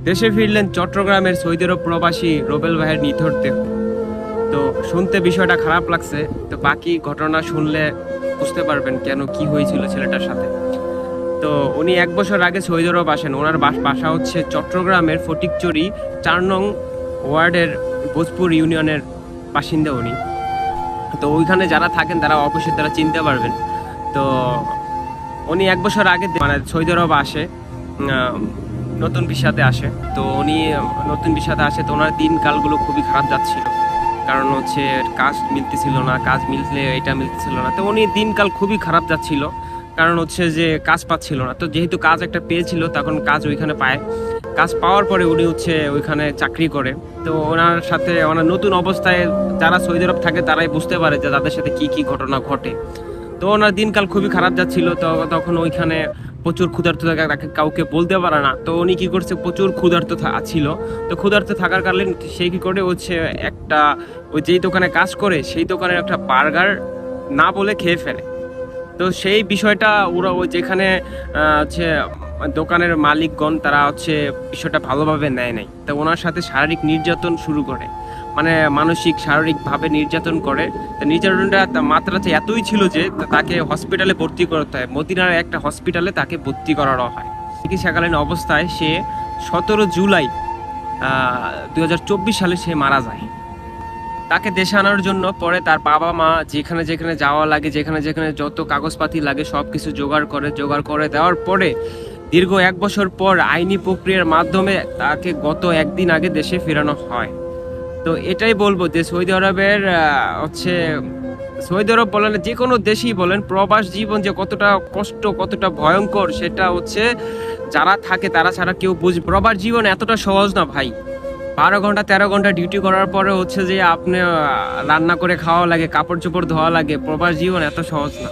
দেশে ফিরলেন চট্টগ্রামের সৌদি আরব প্রবাসী রোবেল ভাইয়ের নিথর দেহ। তো শুনতে বিষয়টা খারাপ লাগছে, তো বাকি ঘটনা শুনলে বুঝতে পারবেন কেন কি হয়েছিল ছেলেটার সাথে। তো উনি 1 বছর আগে সৌদি আরব আসেন। ওনার বাসা হচ্ছে চট্টগ্রামের ফটিকচুরি 4 নং ওয়ার্ডের ভোজপুর ইউনিয়নের বাসিন্দা উনি। তো ওইখানে যারা থাকেন তারা অবশ্যই তারা চিনতে পারবেন। তো উনি 1 বছর আগে মানে সৌদি আরব আসে, নতুন ভিসাতে আসে। তো উনি নতুন ভিসাতে আসে, তো ওনার দিনকালগুলো খুবই খারাপ যাচ্ছিল। কারণ হচ্ছে কাজ মিলতেছিল না, কাজ মিললে এটা মিলতেছিল না। তো উনি দিনকাল খুবই খারাপ যাচ্ছিল, কারণ হচ্ছে যে কাজ পাচ্ছিল না। তো যেহেতু কাজ একটা পেয়েছিল, তখন কাজ ওইখানে পায়। কাজ পাওয়ার পরে উনি হচ্ছে ওইখানে চাকরি করে। তো ওনার সাথে ওনার নতুন অবস্থায় যারা সৌদি আরব থাকে তারাই বুঝতে পারে যে তাদের সাথে কি কি ঘটনা ঘটে। তো ওনার দিনকাল খুবই খারাপ যাচ্ছিল। তো তখন ওইখানে প্রচুর ক্ষুধার্ত থাকে, তাকে কাউকে বলতে পারে না। তো উনি কি করছে, প্রচুর ক্ষুধার্ত ছিল। তো ক্ষুধার্ত থাকার কারণে সে কি করে হচ্ছে একটা ওই যেই দোকানে কাজ করে সেই দোকানের একটা বার্গার না বলে খেয়ে ফেলে। তো সেই বিষয়টা ওরা ওই যেখানে হচ্ছে দোকানের মালিকগণ তারা হচ্ছে বিষয়টা ভালোভাবে নেয় নাই। তো ওনার সাথে শারীরিক নির্যাতন শুরু করে, মানে মানসিক শারীরিকভাবে নির্যাতন করে। তো নির্যাতনটা মাত্রাতে এতই ছিল যে তাকে হসপিটালে ভর্তি করতে হয়। মদিনার একটা হসপিটালে তাকে ভর্তি করানো হয়। চিকিৎসাকালীন অবস্থায় সে 17 জুলাই 2024 সালে সে মারা যায়। তাকে দেশে আনার জন্য পরে তার বাবা মা যেখানে যেখানে যাওয়া লাগে, যেখানে যেখানে যত কাগজপাতি লাগে সব কিছু জোগাড় করে দেওয়ার পরে দীর্ঘ 1 বছর পর আইনি প্রক্রিয়ার মাধ্যমে তাকে গত একদিন আগে দেশে ফেরানো হয়। তো এটাই বলবো যে সৌদি আরবের হচ্ছে সৌদি আরব বলেন, যে কোনো দেশেই বলেন, প্রবাস জীবন যে কতটা কষ্ট, কতটা ভয়ঙ্কর, সেটা হচ্ছে যারা থাকে তারা ছাড়া কেউ বুঝবে। প্রবাস জীবন এতটা সহজ না ভাই। 12 ঘন্টা 13 ঘন্টা ডিউটি করার পরে হচ্ছে যে আপনি রান্না করে খাওয়া লাগে, কাপড় চোপড় ধোয়া লাগে। প্রবাস জীবন এত সহজ না।